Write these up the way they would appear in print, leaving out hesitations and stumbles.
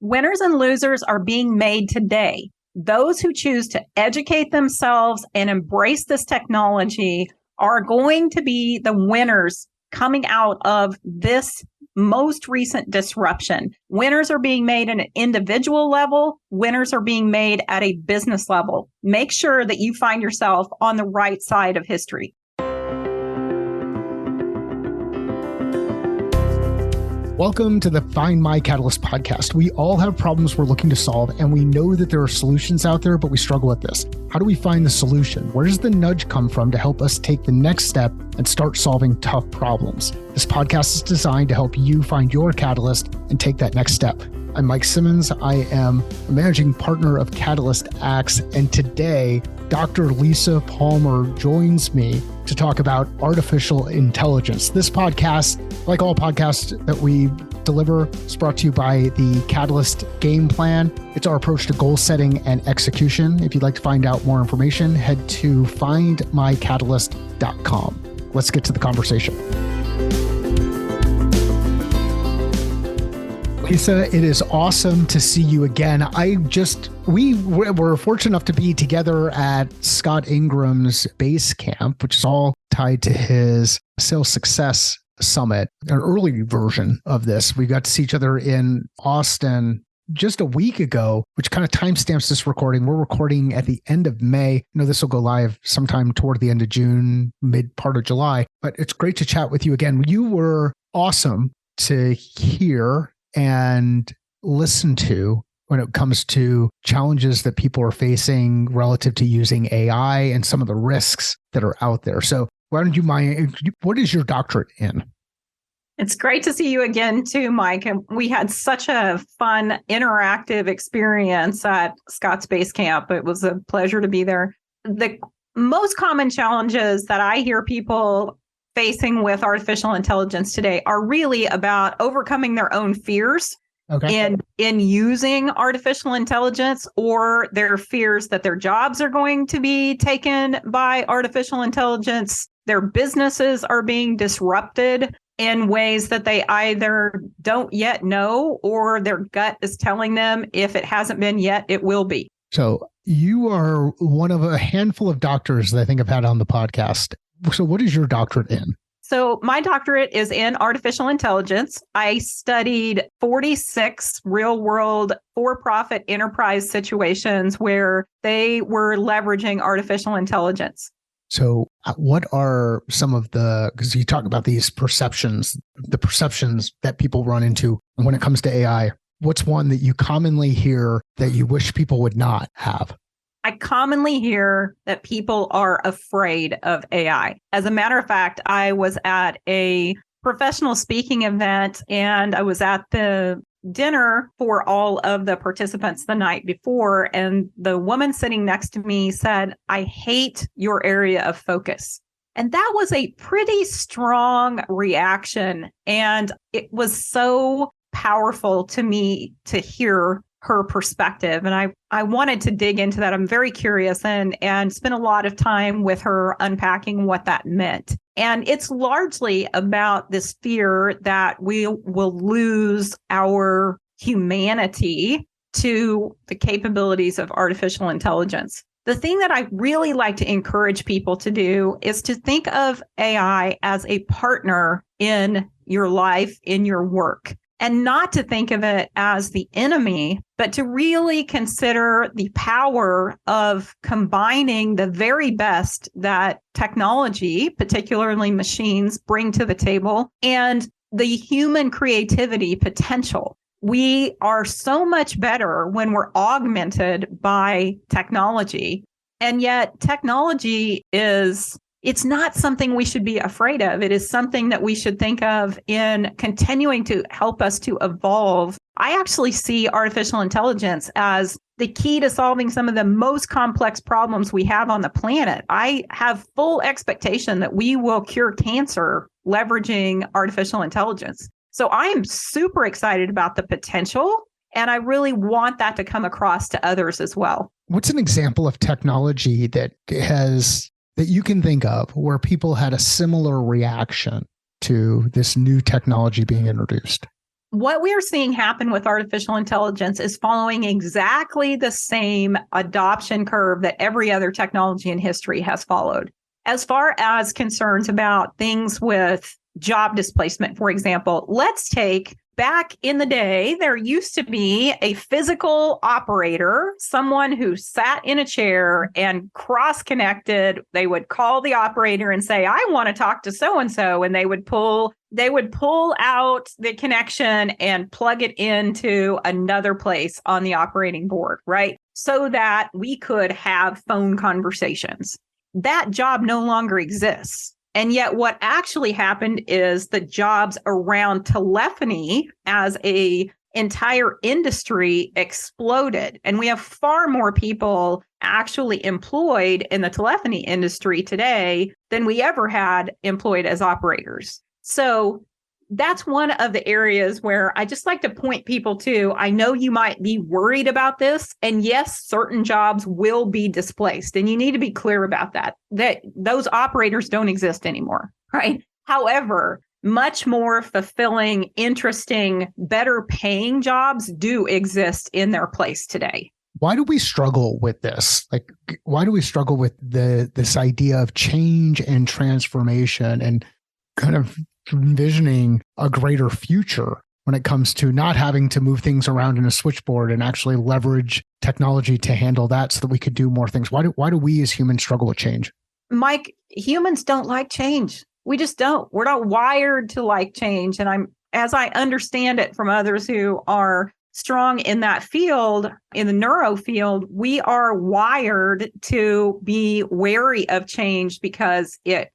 Winners and losers are being made today. Those who choose to educate themselves and embrace this technology are going to be the winners coming out of this most recent disruption. Winners are being made at an individual level. Winners are being made at a business level. Make sure that you find yourself on the right side of history. Welcome to the Find My Catalyst podcast. We all have problems we're looking to solve, and we know that there are solutions out there, but we struggle with this. How do we find the solution? Where does the nudge come from to help us take the next step and start solving tough problems? This podcast is designed to help you find your catalyst and take that next step. I'm Mike Simmons. I am a managing partner of Catalyst Acts, and today, Dr. Lisa Palmer joins me to talk about artificial intelligence. This podcast, like all podcasts that we deliver, is brought to you by the Catalyst Game Plan. It's our approach to goal setting and execution. If you'd like to find out more information, head to findmycatalyst.com. Let's get to the conversation. Lisa, it is awesome to see you again. We were fortunate enough to be together at Scott Ingram's base camp, which is all tied to his sales success summit, an early version of this. We got to see each other in Austin just a week ago, which kind of timestamps this recording. We're recording at the end of May. I know this will go live sometime toward the end of June, mid part of July, but it's great to chat with you again. You were awesome to hear and listen to when it comes to challenges that people are facing relative to using AI and some of the risks that are out there. So why don't you mind, what is your doctorate in? It's great to see you again too, Mike. And we had such a fun, interactive experience at Scott's Base Camp. It was a pleasure to be there. The most common challenges that I hear people facing with artificial intelligence today are really about overcoming their own fears in using artificial intelligence, or their fears that their jobs are going to be taken by artificial intelligence. Their businesses are being disrupted in ways that they either don't yet know or their gut is telling them if it hasn't been yet, it will be. So you are one of a handful of doctors that I think I've had on the podcast. So what is your doctorate in? So my doctorate is in artificial intelligence. I studied 46 real-world for-profit enterprise situations where they were leveraging artificial intelligence. So what are some of because you talk about these perceptions, the perceptions that people run into when it comes to AI. What's one that you commonly hear that you wish people would not have? I commonly hear that people are afraid of AI. As a matter of fact, I was at a professional speaking event and I was at the dinner for all of the participants the night before. And the woman sitting next to me said, "I hate your area of focus." And that was a pretty strong reaction. And it was so powerful to me to hear her perspective. And I wanted to dig into that. I'm very curious and spent a lot of time with her unpacking what that meant. And it's largely about this fear that we will lose our humanity to the capabilities of artificial intelligence. The thing that I really like to encourage people to do is to think of AI as a partner in your life, in your work. And not to think of it as the enemy, but to really consider the power of combining the very best that technology, particularly machines, bring to the table and the human creativity potential. We are so much better when we're augmented by technology. And yet technology it's not something we should be afraid of. It is something that we should think of in continuing to help us to evolve. I actually see artificial intelligence as the key to solving some of the most complex problems we have on the planet. I have full expectation that we will cure cancer leveraging artificial intelligence. So I am super excited about the potential, and I really want that to come across to others as well. What's an example of technology that you can think of where people had a similar reaction to this new technology being introduced? What we are seeing happen with artificial intelligence is following exactly the same adoption curve that every other technology in history has followed. As far as concerns about things with job displacement, for example, let's take back in the day, there used to be a physical operator, someone who sat in a chair and cross-connected. They would call the operator and say, I want to talk to so-and-so. And they would pull out the connection and plug it into another place on the operating board, right? So that we could have phone conversations. That job no longer exists. And yet what actually happened is the jobs around telephony as a entire industry exploded. And we have far more people actually employed in the telephony industry today than we ever had employed as operators. So that's one of the areas where I just like to point people to. I know you might be worried about this. And yes, certain jobs will be displaced. And you need to be clear about that those operators don't exist anymore, right? However, much more fulfilling, interesting, better paying jobs do exist in their place today. Why do we struggle with this? Like, why do we struggle with this idea of change and transformation and kind of envisioning a greater future when it comes to not having to move things around in a switchboard and actually leverage technology to handle that so that we could do more things? Why do we as humans struggle with change? Mike, humans don't like change. We just don't. We're not wired to like change. And as I understand it from others who are strong in that field, in the neuro field, we are wired to be wary of change because it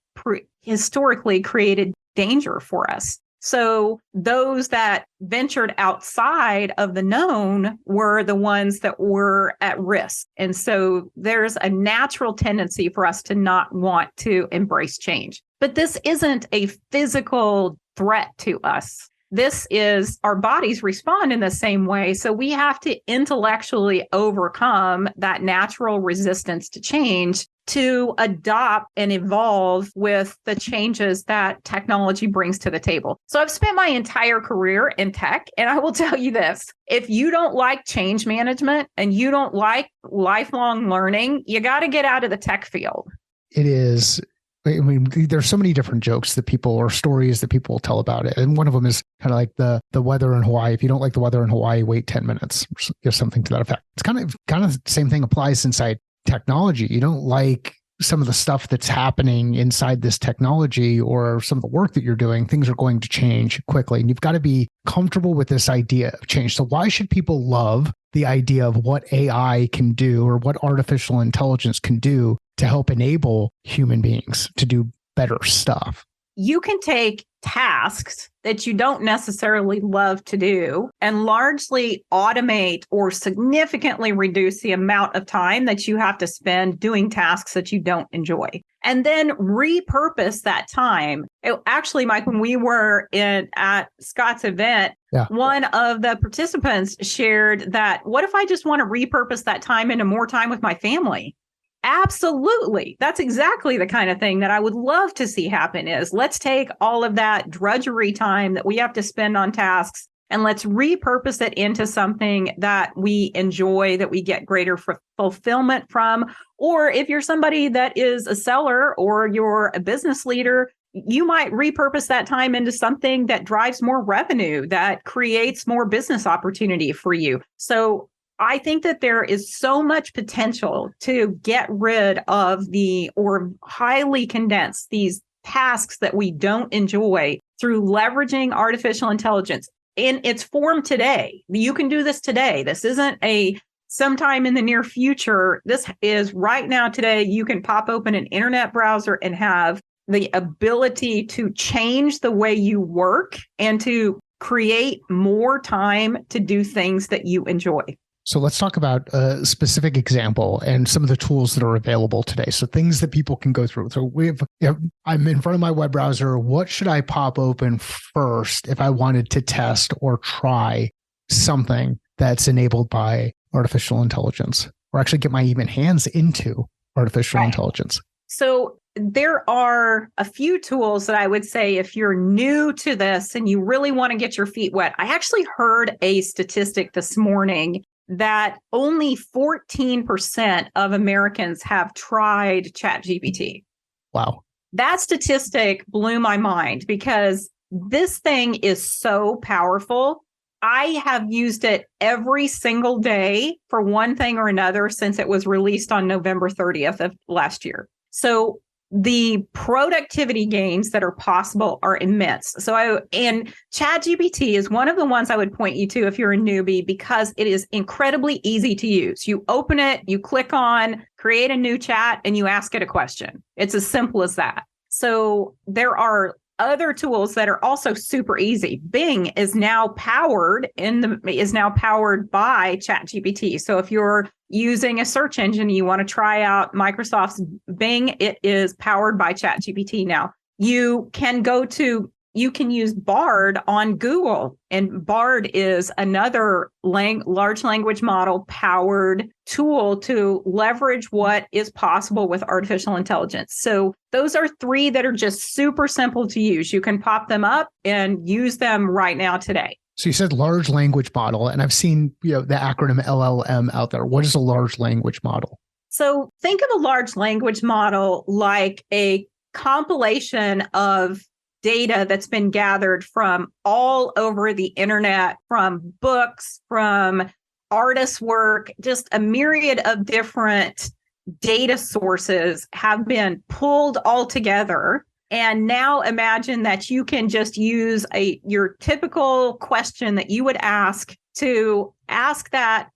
historically created danger for us. So those that ventured outside of the known were the ones that were at risk. And so there's a natural tendency for us to not want to embrace change. But this isn't a physical threat to us. This is our bodies respond in the same way. So we have to intellectually overcome that natural resistance to change to adopt and evolve with the changes that technology brings to the table. So I've spent my entire career in tech, and I will tell you this. If you don't like change management and you don't like lifelong learning, you got to get out of the tech field. It is. I mean, there's so many different jokes that people or stories that people will tell about it. And one of them is kind of like the weather in Hawaii. If you don't like the weather in Hawaii, wait 10 minutes or something to that effect. It's kind of the same thing applies inside technology. You don't like some of the stuff that's happening inside this technology or some of the work that you're doing, things are going to change quickly. And you've got to be comfortable with this idea of change. So why should people love the idea of what AI can do or what artificial intelligence can do to help enable human beings to do better stuff? You can take tasks that you don't necessarily love to do and largely automate or significantly reduce the amount of time that you have to spend doing tasks that you don't enjoy. And then repurpose that time. Actually, Mike, when we were at Scott's event, one of the participants shared that, what if I just want to repurpose that time into more time with my family? Absolutely. That's exactly the kind of thing that I would love to see happen is let's take all of that drudgery time that we have to spend on tasks and let's repurpose it into something that we enjoy, that we get greater fulfillment from. Or if you're somebody that is a seller or you're a business leader, you might repurpose that time into something that drives more revenue, that creates more business opportunity for you. So I think that there is so much potential to get rid of or highly condense these tasks that we don't enjoy through leveraging artificial intelligence in its form today. You can do this today. This isn't sometime in the near future. This is right now today. You can pop open an internet browser and have the ability to change the way you work and to create more time to do things that you enjoy. So let's talk about a specific example and some of the tools that are available today. So things that people can go through. So I'm in front of my web browser. What should I pop open first if I wanted to test or try something that's enabled by artificial intelligence, or actually get my even hands into artificial intelligence? So there are a few tools that I would say if you're new to this and you really want to get your feet wet. I actually heard a statistic this morning that only 14% of Americans have tried ChatGPT. Wow. That statistic blew my mind because this thing is so powerful. I have used it every single day for one thing or another since it was released on November 30th of last year. So the productivity gains that are possible are immense. And ChatGPT is one of the ones I would point you to if you're a newbie because it is incredibly easy to use. You open it, you click on create a new chat, and you ask it a question. It's as simple as that. So there are other tools that are also super easy. Bing is now powered by ChatGPT. So if you're using a search engine, you want to try out Microsoft's Bing, it is powered by ChatGPT now. You can use Bard on Google, and Bard is another large language model powered tool to leverage what is possible with artificial intelligence. So those are three that are just super simple to use. You can pop them up and use them right now today. So you said large language model, and I've seen the acronym LLM out there. What is a large language model? So think of a large language model like a compilation of data that's been gathered from all over the internet, from books, from artists' work, just a myriad of different data sources have been pulled all together. And now imagine that you can just use your typical question that you would ask that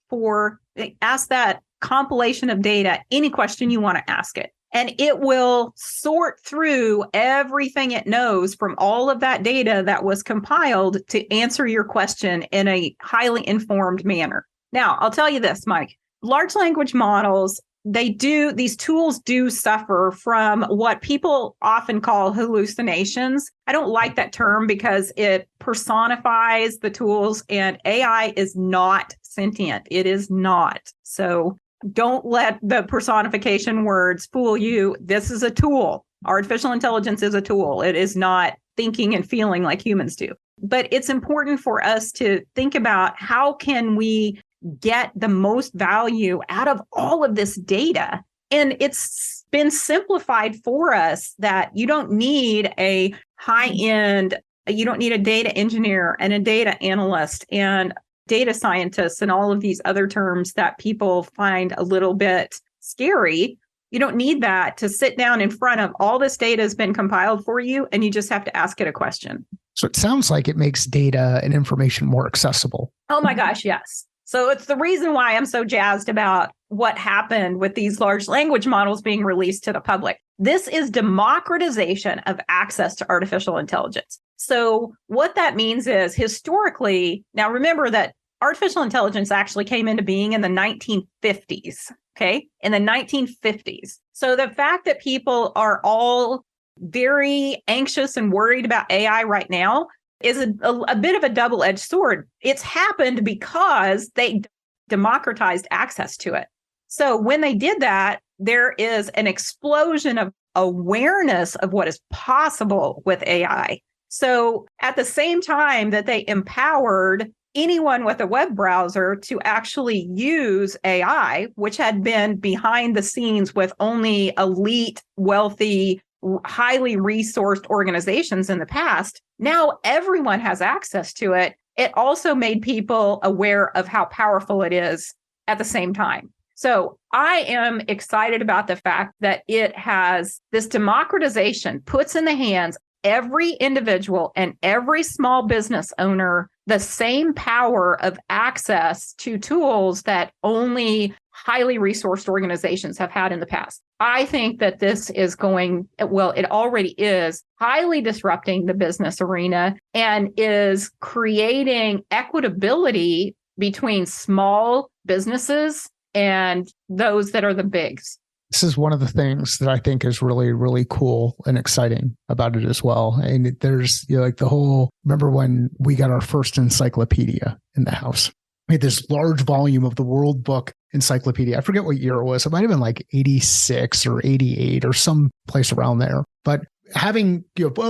compilation of data, any question you want to ask it. And it will sort through everything it knows from all of that data that was compiled to answer your question in a highly informed manner. Now, I'll tell you this, Mike, large language models, these tools do suffer from what people often call hallucinations. I don't like that term because it personifies the tools, and AI is not sentient. It is not. So don't let the personification words fool you. This is a tool. Artificial intelligence is a tool. It is not thinking and feeling like humans do. But it's important for us to think about how can we get the most value out of all of this data. And it's been simplified for us that you don't need a you don't need a data engineer and a data analyst and data scientists and all of these other terms that people find a little bit scary. You don't need that to sit down in front of all this data has been compiled for you, and you just have to ask it a question. So it sounds like it makes data and information more accessible. Oh my gosh, yes. So it's the reason why I'm so jazzed about what happened with these large language models being released to the public. This is democratization of access to artificial intelligence. So what that means is historically, now remember that artificial intelligence actually came into being in the 1950s, okay? In the 1950s. So the fact that people are all very anxious and worried about AI right now is a bit of a double-edged sword. It's happened because they democratized access to it. So when they did that, there is an explosion of awareness of what is possible with AI. So at the same time that they empowered anyone with a web browser to actually use AI, which had been behind the scenes with only elite, wealthy, highly resourced organizations in the past, now everyone has access to it. It also made people aware of how powerful it is at the same time. So I am excited about the fact that it has this democratization, puts in the hands every individual and every small business owner the same power of access to tools that only highly resourced organizations have had in the past. I think that this is it already is highly disrupting the business arena and is creating equitability between small businesses and those that are the bigs. This is one of the things that I think is really, really cool and exciting about it as well. And there's like the whole, remember when we got our first encyclopedia in the house? made this large volume of the World Book Encyclopedia. I forget what year it was. It might have been like 86 or 88 or some place around there. But having,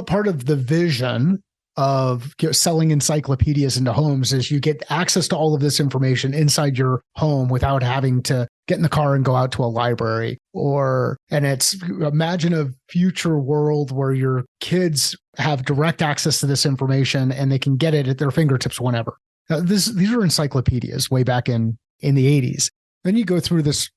part of the vision of selling encyclopedias into homes is you get access to all of this information inside your home without having to get in the car and go out to a library. And it's, imagine a future world where your kids have direct access to this information and they can get it at their fingertips whenever. These are encyclopedias way back in the 80s. Then you go through this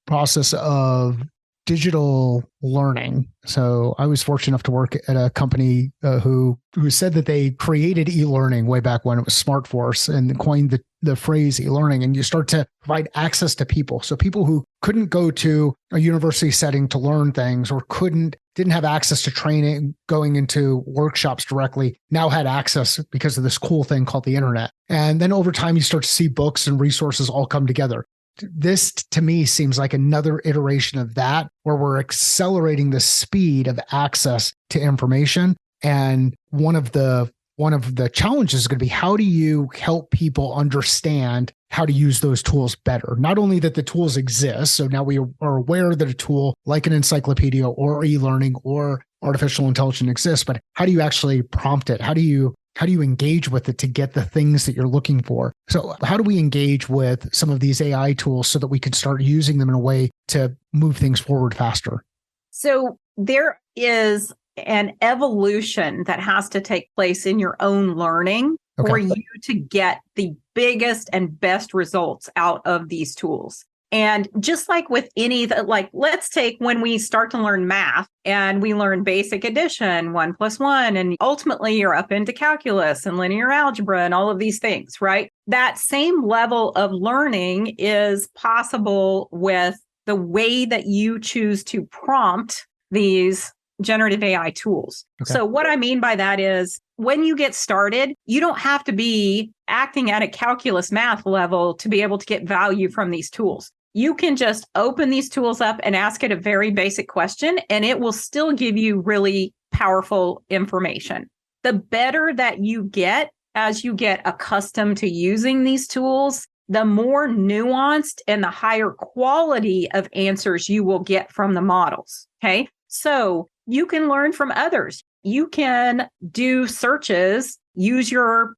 process of digital learning. So I was fortunate enough to work at a company who said that they created e-learning way back when it was SmartForce and coined the phrase e-learning. And you start to provide access to people. So people who couldn't go to a university setting to learn things or didn't have access to training, going into workshops directly, now had access because of this cool thing called the internet. And then over time, you start to see books and resources all come together. This, to me, seems like another iteration of that, where we're accelerating the speed of access to information. And one of the challenges is going to be, how do you help people understand how to use those tools better? Not only that the tools exist, so now we are aware that a tool like an encyclopedia or e-learning or artificial intelligence exists, but how do you actually prompt it? How do you engage with it to get the things that you're looking for? So how do we engage with some of these AI tools so that we can start using them in a way to move things forward faster? So there is an evolution that has to take place in your own learning for you to get the biggest and best results out of these tools. And just like with let's take when we start to learn math and we learn basic addition, 1 + 1, and ultimately you're up into calculus and linear algebra and all of these things, right? That same level of learning is possible with the way that you choose to prompt these generative AI tools. Okay. So what I mean by that is, when you get started, you don't have to be acting at a calculus math level to be able to get value from these tools. You can just open these tools up and ask it a very basic question, and it will still give you really powerful information. The better that you get as you get accustomed to using these tools, the more nuanced and the higher quality of answers you will get from the models. Okay. So you can learn from others. You can do searches, use your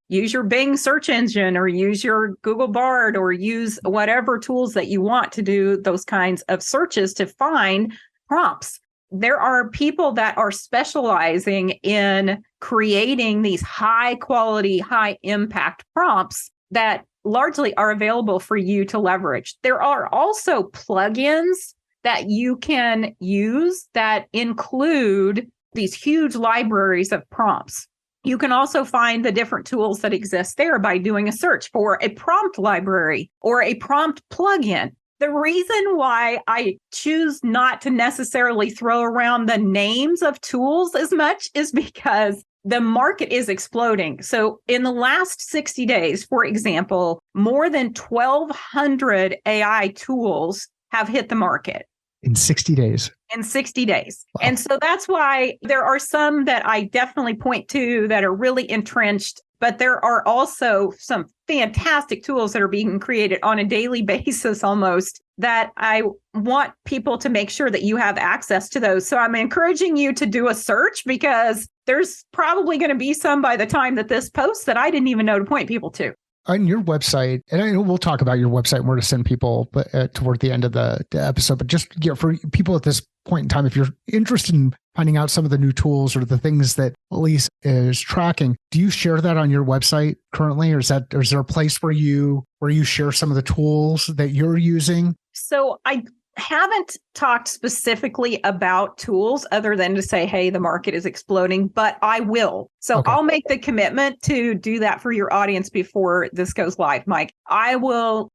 Bing search engine, or use your Google Bard, or use whatever tools that you want to do those kinds of searches to find prompts. There are people that are specializing in creating these high quality, high impact prompts that largely are available for you to leverage. There are also plugins that you can use that include these huge libraries of prompts. You can also find the different tools that exist there by doing a search for a prompt library or a prompt plugin. The reason why I choose not to necessarily throw around the names of tools as much is because the market is exploding. So in the last 60 days, for example, more than 1,200 AI tools have hit the market. In 60 days. In 60 days. Wow. And so that's why there are some that I definitely point to that are really entrenched, but there are also some fantastic tools that are being created on a daily basis almost, that I want people to make sure that you have access to those. So I'm encouraging you to do a search, because there's probably going to be some by the time that this posts that I didn't even know to point people to. On your website, and I know we'll talk about your website and where to send people toward the end of the episode, but just for people at this point in time, if you're interested in finding out some of the new tools or the things that Elise is tracking, do you share that on your website currently, or is there a place where you share some of the tools that you're using? So I haven't talked specifically about tools other than to say, hey, the market is exploding, but I will. So okay. I'll make the commitment to do that for your audience before this goes live, Mike. I'll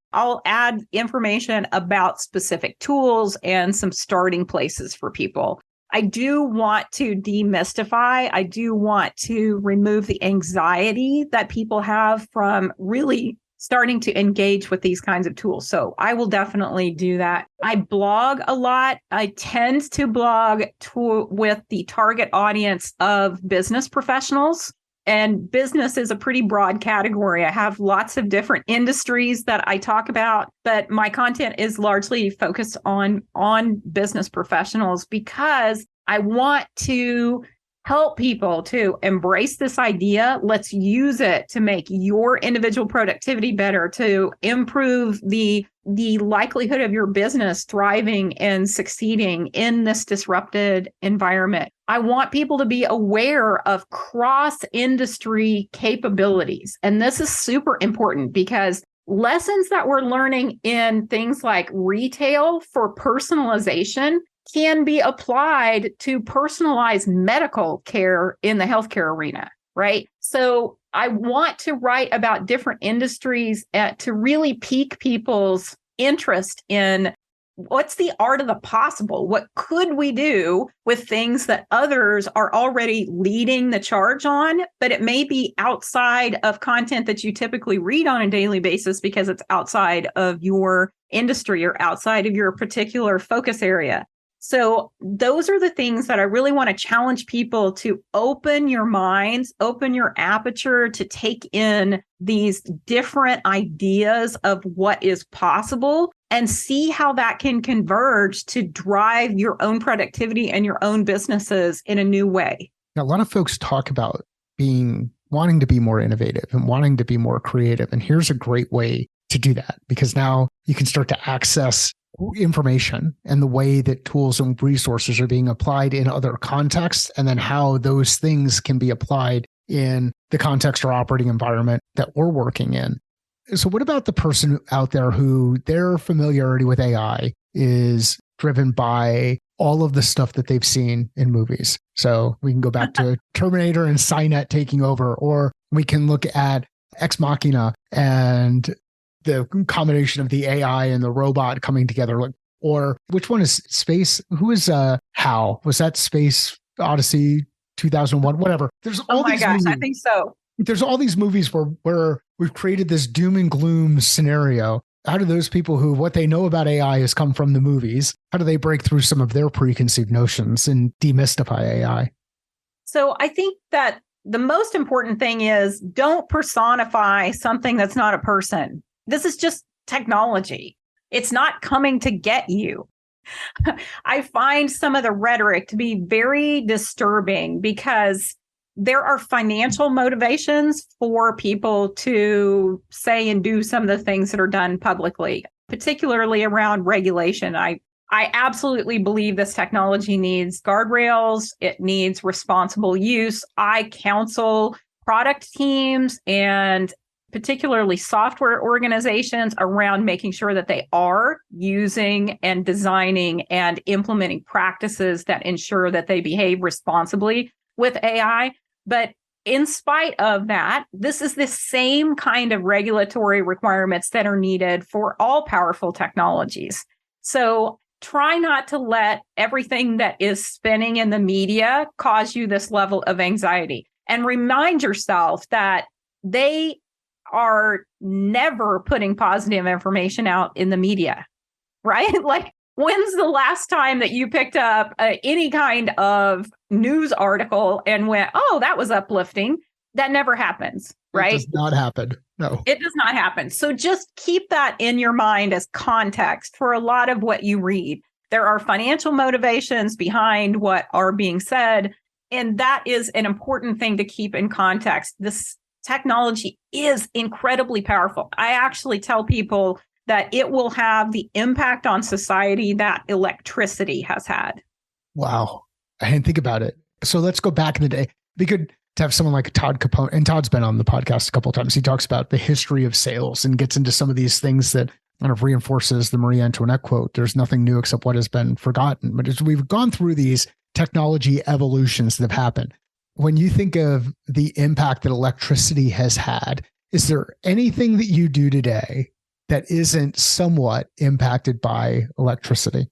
add information about specific tools and some starting places for people. I do want to demystify. I do want to remove the anxiety that people have from really starting to engage with these kinds of tools. So I will definitely do that. I blog a lot. I tend to blog with the target audience of business professionals. And business is a pretty broad category. I have lots of different industries that I talk about, but my content is largely focused on business professionals because I want to help people to embrace this idea. Let's use it to make your individual productivity better, to improve the likelihood of your business thriving and succeeding in this disrupted environment. I want people to be aware of cross-industry capabilities. And this is super important because lessons that we're learning in things like retail for personalization can be applied to personalized medical care in the healthcare arena, right? So I want to write about different industries to really pique people's interest in what's the art of the possible? What could we do with things that others are already leading the charge on, but it may be outside of content that you typically read on a daily basis because it's outside of your industry or outside of your particular focus area. So those are the things that I really want to challenge people to open your minds, open your aperture to take in these different ideas of what is possible and see how that can converge to drive your own productivity and your own businesses in a new way. Now, a lot of folks talk about wanting to be more innovative and wanting to be more creative. And here's a great way to do that because now you can start to access information and the way that tools and resources are being applied in other contexts, and then how those things can be applied in the context or operating environment that we're working in. So what about the person out there who their familiarity with AI is driven by all of the stuff that they've seen in movies? So we can go back to Terminator and Skynet taking over, or we can look at Ex Machina and the combination of the AI and the robot coming together. Or which one is Space? Who is HAL? Was that Space Odyssey 2001? Whatever. There's all these movies. I think so. There's all these movies where we've created this doom and gloom scenario. How do those people who what they know about AI has come from the movies, how do they break through some of their preconceived notions and demystify AI? So I think that the most important thing is don't personify something that's not a person. This is just technology. It's not coming to get you. I find some of the rhetoric to be very disturbing because there are financial motivations for people to say and do some of the things that are done publicly, particularly around regulation. I absolutely believe this technology needs guardrails. It needs responsible use. I counsel product teams and particularly software organizations around making sure that they are using and designing and implementing practices that ensure that they behave responsibly with AI. But in spite of that, this is the same kind of regulatory requirements that are needed for all powerful technologies. So try not to let everything that is spinning in the media cause you this level of anxiety, and remind yourself that they are never putting positive information out in the media, right? Like, when's the last time that you picked up any kind of news article and went, oh, that was uplifting? That never happens, right? It does not happen. No. It does not happen. So just keep that in your mind as context for a lot of what you read. There are financial motivations behind what are being said, and that is an important thing to keep in context. This technology is incredibly powerful. I actually tell people that it will have the impact on society that electricity has had. Wow. I didn't think about it. So let's go back in the day. It'd be good to have someone like Todd Capone, and Todd's been on the podcast a couple of times. He talks about the history of sales and gets into some of these things that kind of reinforces the Marie Antoinette quote, there's nothing new except what has been forgotten. But as we've gone through these technology evolutions that have happened, when you think of the impact that electricity has had, is there anything that you do today that isn't somewhat impacted by electricity?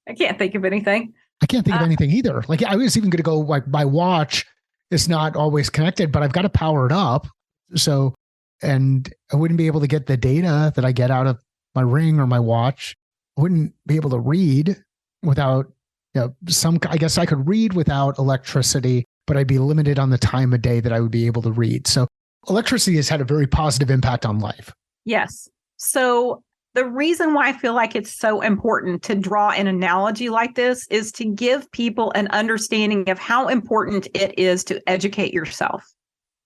I can't think of anything. I can't think of anything either. Like, I was even going to go, like, my watch is not always connected, but I've got to power it up. So, and I wouldn't be able to get the data that I get out of my ring or my watch. I wouldn't be able to read without, I guess I could read without electricity, but I'd be limited on the time of day that I would be able to read. So electricity has had a very positive impact on life. Yes. So the reason why I feel like it's so important to draw an analogy like this is to give people an understanding of how important it is to educate yourself.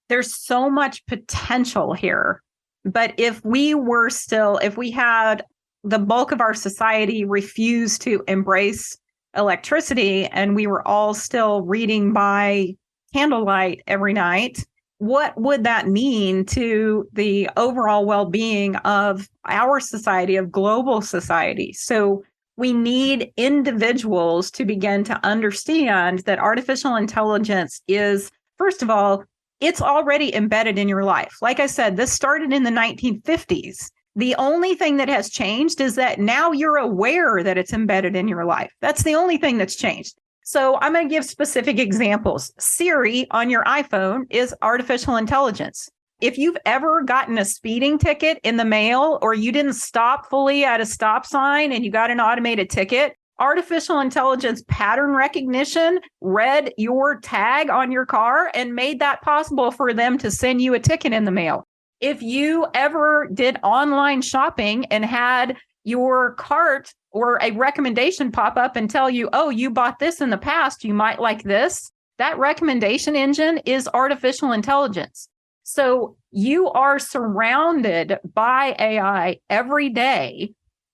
There's so much potential here. But if we had the bulk of our society refuse to embrace electricity and we were all still reading by candlelight every night, what would that mean to the overall well-being of our society, of global society? So we need individuals to begin to understand that artificial intelligence is, first of all, it's already embedded in your life. Like I said, this started in the 1950s. The only thing that has changed is that now you're aware that it's embedded in your life. That's the only thing that's changed. So I'm going to give specific examples. Siri on your iPhone is artificial intelligence. If you've ever gotten a speeding ticket in the mail or you didn't stop fully at a stop sign and you got an automated ticket, artificial intelligence pattern recognition read your tag on your car and made that possible for them to send you a ticket in the mail. If you ever did online shopping and had your cart or a recommendation pop up and tell you, oh, you bought this in the past, you might like this, that recommendation engine is artificial intelligence. So you are surrounded by AI every day.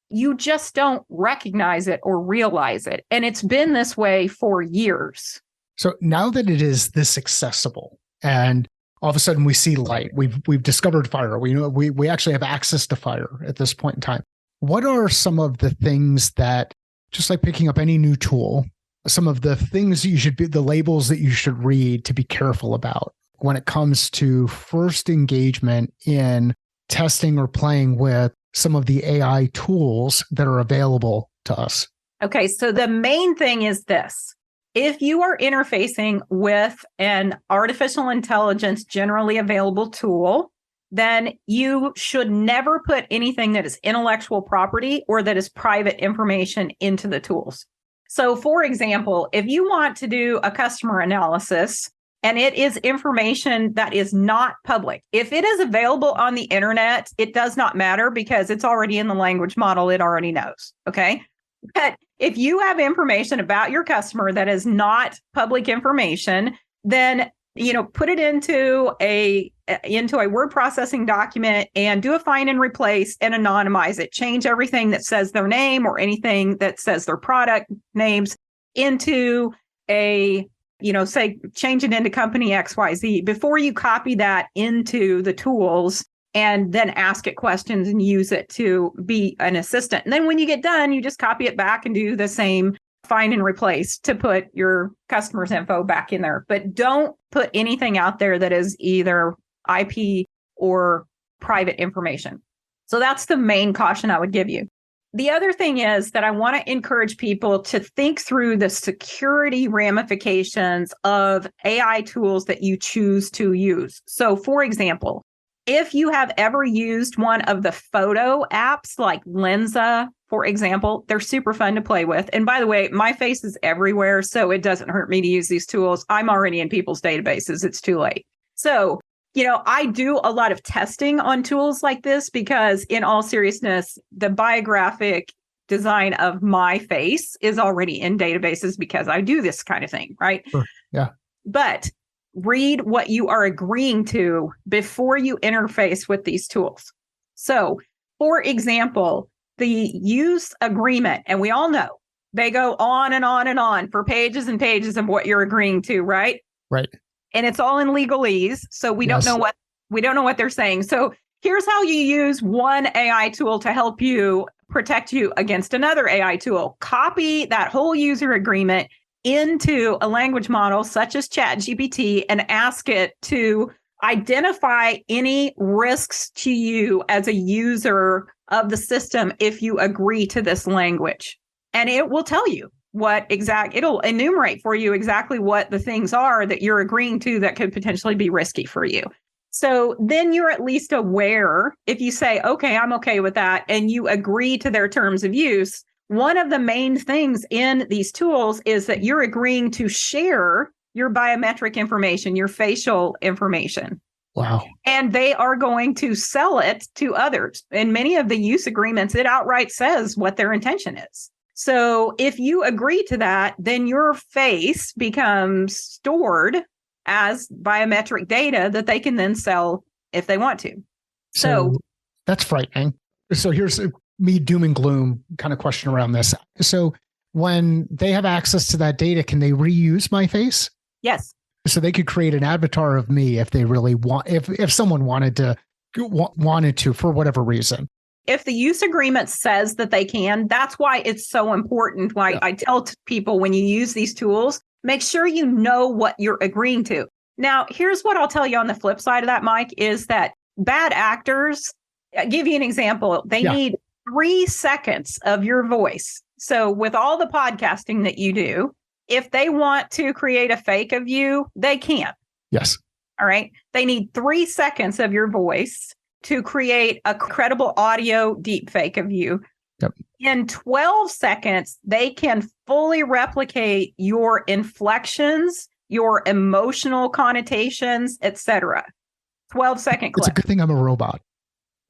You just don't recognize it or realize it. And it's been this way for years. So now that it is this accessible and all of a sudden we see light, we've discovered fire, we actually have access to fire at this point in time. What are some of the things that, just like picking up any new tool, some of the things the labels that you should read to be careful about when it comes to first engagement in testing or playing with some of the AI tools that are available to us? Okay, so the main thing is this. If you are interfacing with an artificial intelligence generally available tool, then you should never put anything that is intellectual property or that is private information into the tools. So, for example, if you want to do a customer analysis and it is information that is not public, if it is available on the internet, it does not matter because it's already in the language model, it already knows. Okay. But if you have information about your customer that is not public information, then put it into a word processing document and do a find and replace and anonymize it. Change everything that says their name or anything that says their product names into say change it into company XYZ before you copy that into the tools and then ask it questions and use it to be an assistant. And then when you get done, you just copy it back and do the same find and replace to put your customer's info back in there. But don't put anything out there that is either IP or private information. So that's the main caution I would give you. The other thing is that I want to encourage people to think through the security ramifications of AI tools that you choose to use. So, for example, if you have ever used one of the photo apps like Lensa, for example, they're super fun to play with. And by the way, my face is everywhere, so it doesn't hurt me to use these tools. I'm already in people's databases. It's too late. So, I do a lot of testing on tools like this because in all seriousness, the biographic design of my face is already in databases because I do this kind of thing, right? Sure. Yeah. But read what you are agreeing to before you interface with these tools. So, for example, the use agreement, and we all know they go on and on and on for pages and pages of what you're agreeing to, right? Right. And it's all in legalese, so we don't know what they're saying. So here's how you use one AI tool to help you protect you against another AI tool. Copy that whole user agreement into a language model such as ChatGPT and ask it to identify any risks to you as a user of the system if you agree to this language. And it will tell you it'll enumerate for you exactly what the things are that you're agreeing to that could potentially be risky for you. So then you're at least aware if you say, okay, I'm okay with that, and you agree to their terms of use. One of the main things in these tools is that you're agreeing to share your biometric information, your facial information. Wow. And they are going to sell it to others. In many of the use agreements, it outright says what their intention is. So if you agree to that, then your face becomes stored as biometric data that they can then sell if they want to. So that's frightening. So here's me doom and gloom kind of question around this. So when they have access to that data, can they reuse my face? Yes. So they could create an avatar of me if they really want, if someone wanted to for whatever reason. If the use agreement says that they can, that's why it's so important. Why I tell people when you use these tools, make sure you know what you're agreeing to. Now, here's what I'll tell you on the flip side of that, Mike, is that bad actors, I'll give you an example. They need 3 seconds of your voice. So with all the podcasting that you do, if they want to create a fake of you, they can. Yes. All right. They need 3 seconds of your voice to create a credible audio deep fake of you. Yep. In 12 seconds, they can fully replicate your inflections, your emotional connotations, etc. 12-second clip. It's a good thing I'm a robot.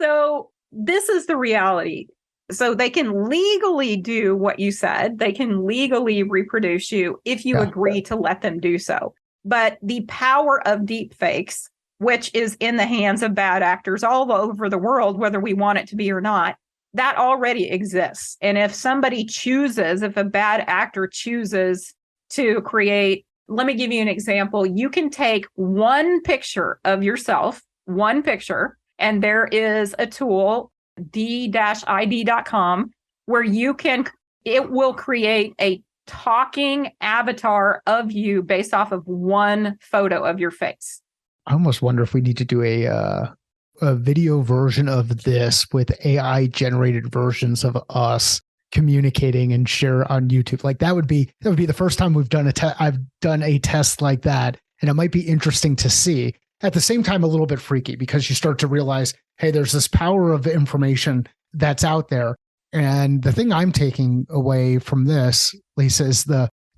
So this is the reality. So they can legally do what you said. They can legally reproduce you if you agree to let them do so. But the power of deep fakes, which is in the hands of bad actors all over the world, whether we want it to be or not, that already exists. And if somebody chooses, if a bad actor chooses to create, let me give you an example. You can take one picture of yourself, one picture, and there is a tool, d-id.com, where it will create a talking avatar of you based off of one photo of your face. I almost wonder if we need to do a video version of this with AI generated versions of us communicating and share on YouTube. Like that would be the first time I've done a test like that. And it might be interesting to see. At the same time, a little bit freaky because you start to realize, hey, there's this power of information that's out there. And the thing I'm taking away from this, Lisa, is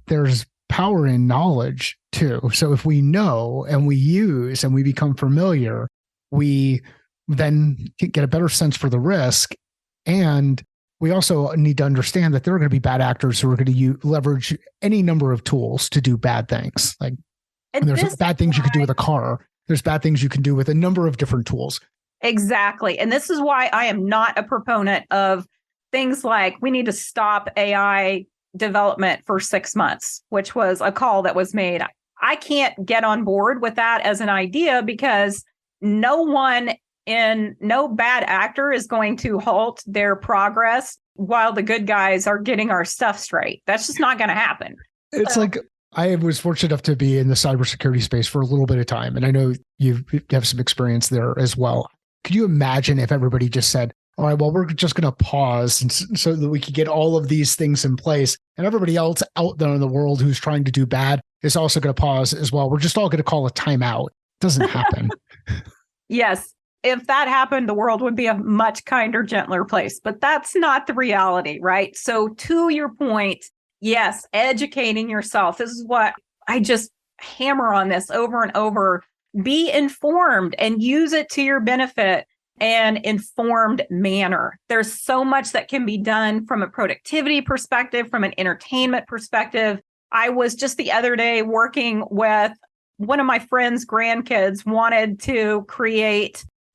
there's power in knowledge too. So if we know and we use and we become familiar, we then get a better sense for the risk. And we also need to understand that there are going to be bad actors who are going to leverage any number of tools to do bad things. Like, and there's bad things you could do with a car. There's bad things you can do with a number of different tools. Exactly. And this is why I am not a proponent of things like we need to stop AI development for 6 months, which was a call that was made. I can't get on board with that as an idea because no bad actor is going to halt their progress while the good guys are getting our stuff straight. That's just not going to happen. It's like I was fortunate enough to be in the cybersecurity space for a little bit of time, and I know you have some experience there as well. Could you imagine if everybody just said, all right, well, we're just going to pause so that we could get all of these things in place, and everybody else out there in the world who's trying to do bad is also going to pause as well. We're just all going to call a timeout. It doesn't happen. Yes. If that happened, the world would be a much kinder, gentler place. But that's not the reality, right? So to your point, yes, educating yourself. This is what I just hammer on this over and over. Be informed and use it to your benefit and informed manner. There's so much that can be done from a productivity perspective, from an entertainment perspective. I was just the other day working with one of my friends' grandkids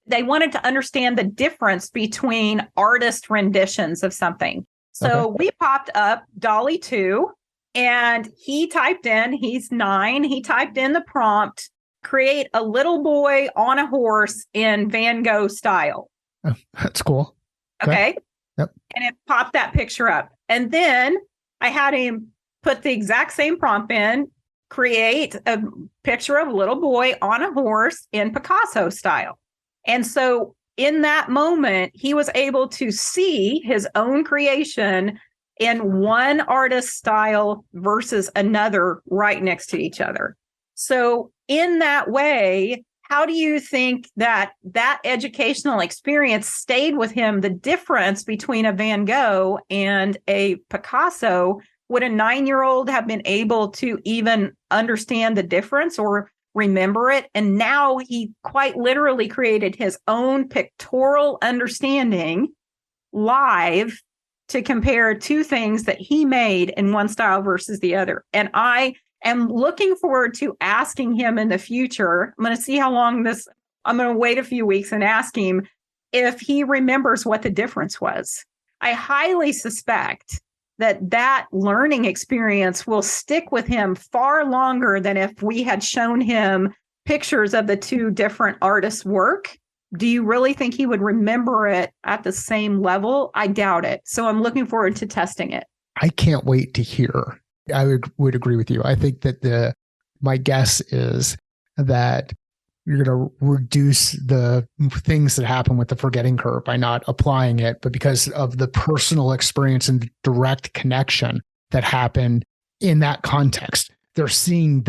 they wanted to understand the difference between artist renditions of something. So we popped up Dolly 2 and he typed in, he's 9, he typed in the prompt, create a little boy on a horse in Van Gogh style. Oh, that's cool. Okay. Yep. And it popped that picture up. And then I had him put the exact same prompt in, create a picture of a little boy on a horse in Picasso style. And so in that moment, he was able to see his own creation in one artist style versus another right next to each other. So in that way, how do you think that educational experience stayed with him? The difference between a Van Gogh and a Picasso Would a 9-year-old have been able to even understand the difference or remember it? And now he quite literally created his own pictorial understanding live to compare two things that he made in one style versus the other. And I am looking forward to asking him in the future. I'm going to see how long I'm going to wait a few weeks and ask him if he remembers what the difference was. I highly suspect that learning experience will stick with him far longer than if we had shown him pictures of the two different artists' work. Do you really think he would remember it at the same level? I doubt it. So I'm looking forward to testing it. I can't wait to hear. I would agree with you. I think that my guess is that you're going to reduce the things that happen with the forgetting curve by not applying it, but because of the personal experience and direct connection that happened in that context, they're seeing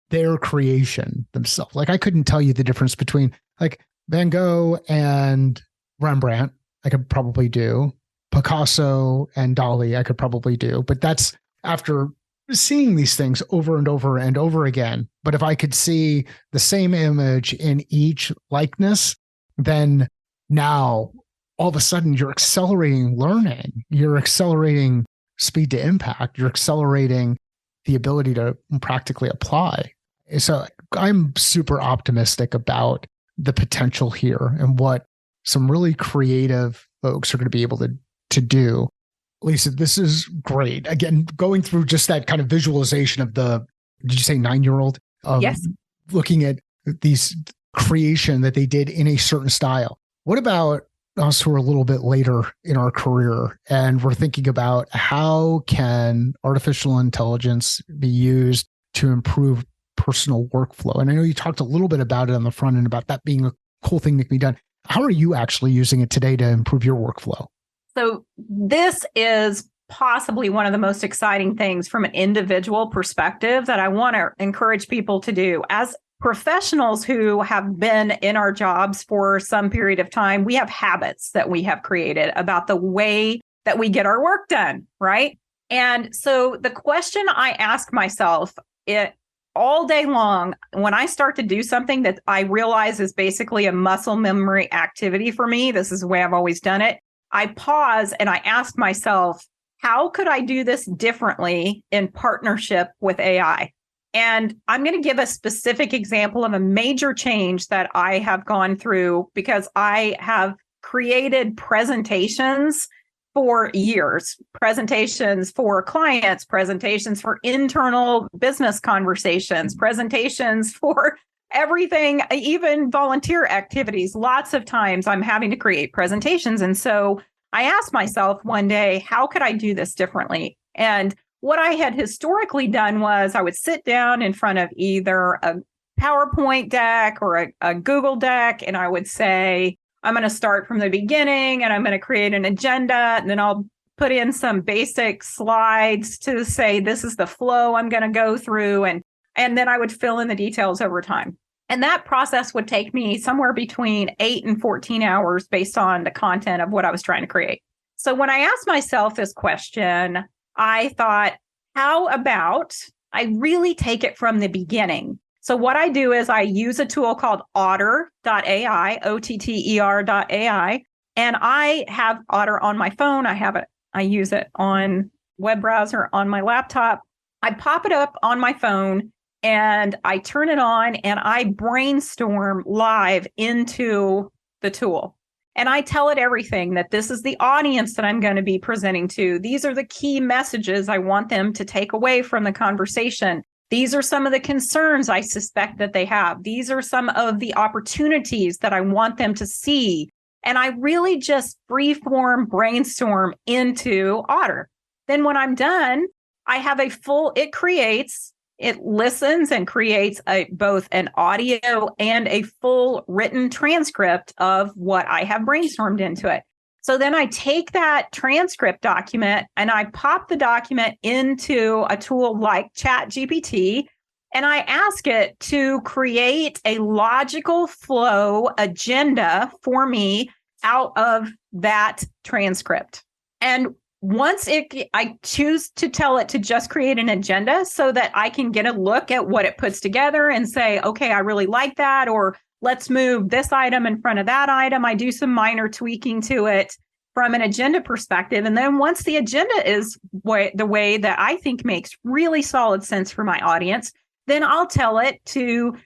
their creation themselves. Like I couldn't tell you the difference between like Van Gogh and Rembrandt. I could probably do Picasso and Dali. I could probably do, but that's after seeing these things over and over and over again. But if I could see the same image in each likeness, then now all of a sudden you're accelerating learning, you're accelerating speed to impact, you're accelerating the ability to practically apply. So I'm super optimistic about the potential here and what some really creative folks are going to be able to do. Lisa, this is great. Again, going through just that kind of visualization of did you say 9-year-old? Yes. Looking at these creation that they did in a certain style. What about us who are a little bit later in our career and we're thinking about how can artificial intelligence be used to improve personal workflow? And I know you talked a little bit about it on the front end about that being a cool thing that can be done. How are you actually using it today to improve your workflow? So this is possibly one of the most exciting things from an individual perspective that I want to encourage people to do. As professionals who have been in our jobs for some period of time, we have habits that we have created about the way that we get our work done, right? And so the question I ask myself all day long, when I start to do something that I realize is basically a muscle memory activity for me, this is the way I've always done it, I pause and I ask myself, how could I do this differently in partnership with AI? And I'm going to give a specific example of a major change that I have gone through because I have created presentations for years, presentations for clients, presentations for internal business conversations, presentations for everything, even volunteer activities. Lots of times I'm having to create presentations. And so I asked myself one day, how could I do this differently? And what I had historically done was I would sit down in front of either a PowerPoint deck or a Google deck, and I would say, I'm going to start from the beginning and I'm going to create an agenda, and then I'll put in some basic slides to say, this is the flow I'm going to go through. And then I would fill in the details over time. And that process would take me somewhere between 8 and 14 hours based on the content of what I was trying to create. So when I asked myself this question, I thought, how about I really take it from the beginning? So what I do is I use a tool called otter.ai, OTTER.ai, and I have Otter on my phone. I use it on web browser on my laptop. I pop it up on my phone and I turn it on and I brainstorm live into the tool. And I tell it everything, that this is the audience that I'm going to be presenting to. These are the key messages I want them to take away from the conversation. These are some of the concerns I suspect that they have. These are some of the opportunities that I want them to see. And I really just freeform brainstorm into Otter. Then when I'm done, I have it listens and creates both an audio and a full written transcript of what I have brainstormed into it. So then I take that transcript document and I pop the document into a tool like ChatGPT, and I ask it to create a logical flow agenda for me out of that transcript. And I choose to tell it to just create an agenda so that I can get a look at what it puts together and say, okay, I really like that, or let's move this item in front of that item. I do some minor tweaking to it from an agenda perspective. And then once the agenda is the way that I think makes really solid sense for my audience, then I'll tell it to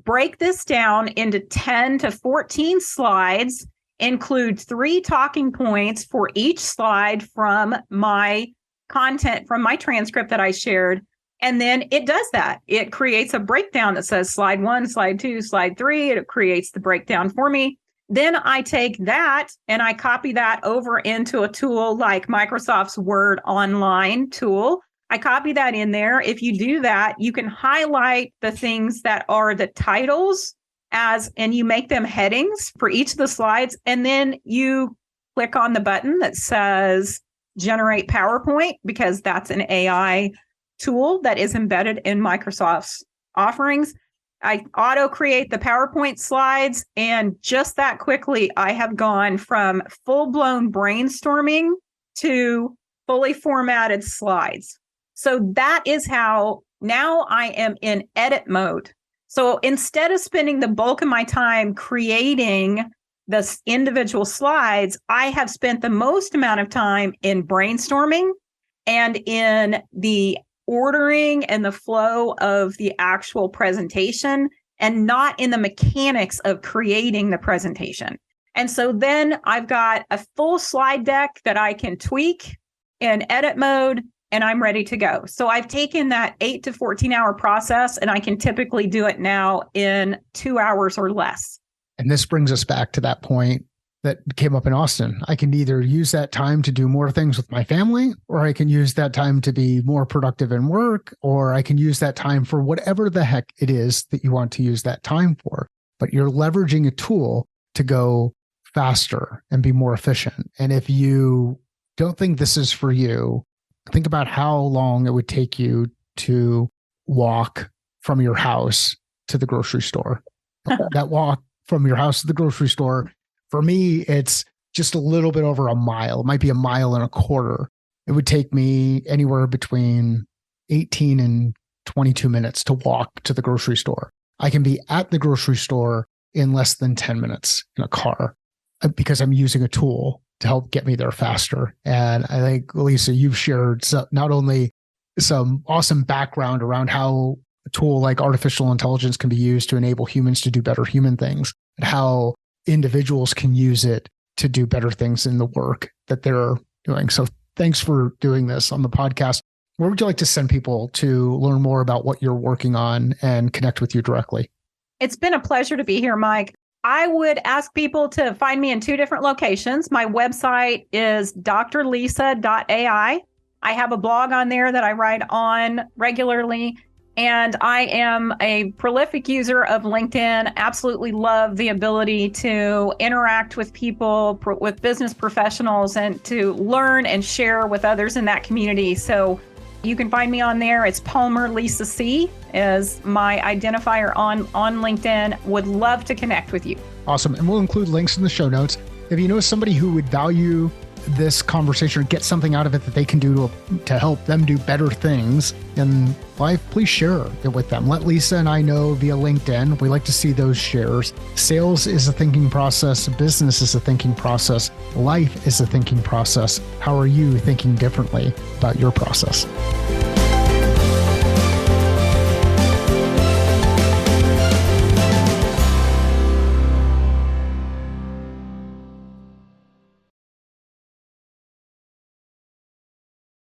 break this down into 10 to 14 slides, include 3 talking points for each slide from my content, from my transcript that I shared. And then it does that. It creates a breakdown that says slide 1, slide 2, slide 3. It creates the breakdown for me. Then I take that and I copy that over into a tool like Microsoft's Word Online tool. I copy that in there. If you do that, you can highlight the things that are the titles and you make them headings for each of the slides. And then you click on the button that says generate PowerPoint, because that's an AI tool that is embedded in Microsoft's offerings. I auto create the PowerPoint slides, and just that quickly, I have gone from full-blown brainstorming to fully formatted slides. So that is how now I am in edit mode. So instead of spending the bulk of my time creating the individual slides, I have spent the most amount of time in brainstorming and in the ordering and the flow of the actual presentation, and not in the mechanics of creating the presentation. And so then I've got a full slide deck that I can tweak in edit mode, and I'm ready to go. So I've taken that 8 to 14 hour process, and I can typically do it now in 2 hours or less. And this brings us back to that point that came up in Austin. I can either use that time to do more things with my family, or I can use that time to be more productive in work, or I can use that time for whatever the heck it is that you want to use that time for. But you're leveraging a tool to go faster and be more efficient. And if you don't think this is for you, think about how long it would take you to walk from your house to the grocery store. That walk from your house to the grocery store, for me, it's just a little bit over a mile. It might be a mile and a quarter. It would take me anywhere between 18 and 22 minutes to walk to the grocery store. I can be at the grocery store in less than 10 minutes in a car because I'm using a tool to help get me there faster. And I think, Lisa, you've shared not only some awesome background around how a tool like artificial intelligence can be used to enable humans to do better human things, and how individuals can use it to do better things in the work that they're doing. So thanks for doing this on the podcast. Where would you like to send people to learn more about what you're working on and connect with you directly? It's been a pleasure to be here, Mike. I would ask people to find me in 2 different locations. My website is drlisa.ai. I have a blog on there that I write on regularly. And I am a prolific user of LinkedIn. Absolutely love the ability to interact with people, with business professionals, and to learn and share with others in that community. So you can find me on there. It's Palmer Lisa C is my identifier on LinkedIn. Would love to connect with you. Awesome. And we'll include links in the show notes. If you know somebody who would value this conversation or get something out of it that they can do to help them do better things in life, please share it with them. Let Lisa and I know via LinkedIn. We like to see those shares. Sales is a thinking process. Business is a thinking process. Life is a thinking process. How are you thinking differently about your process?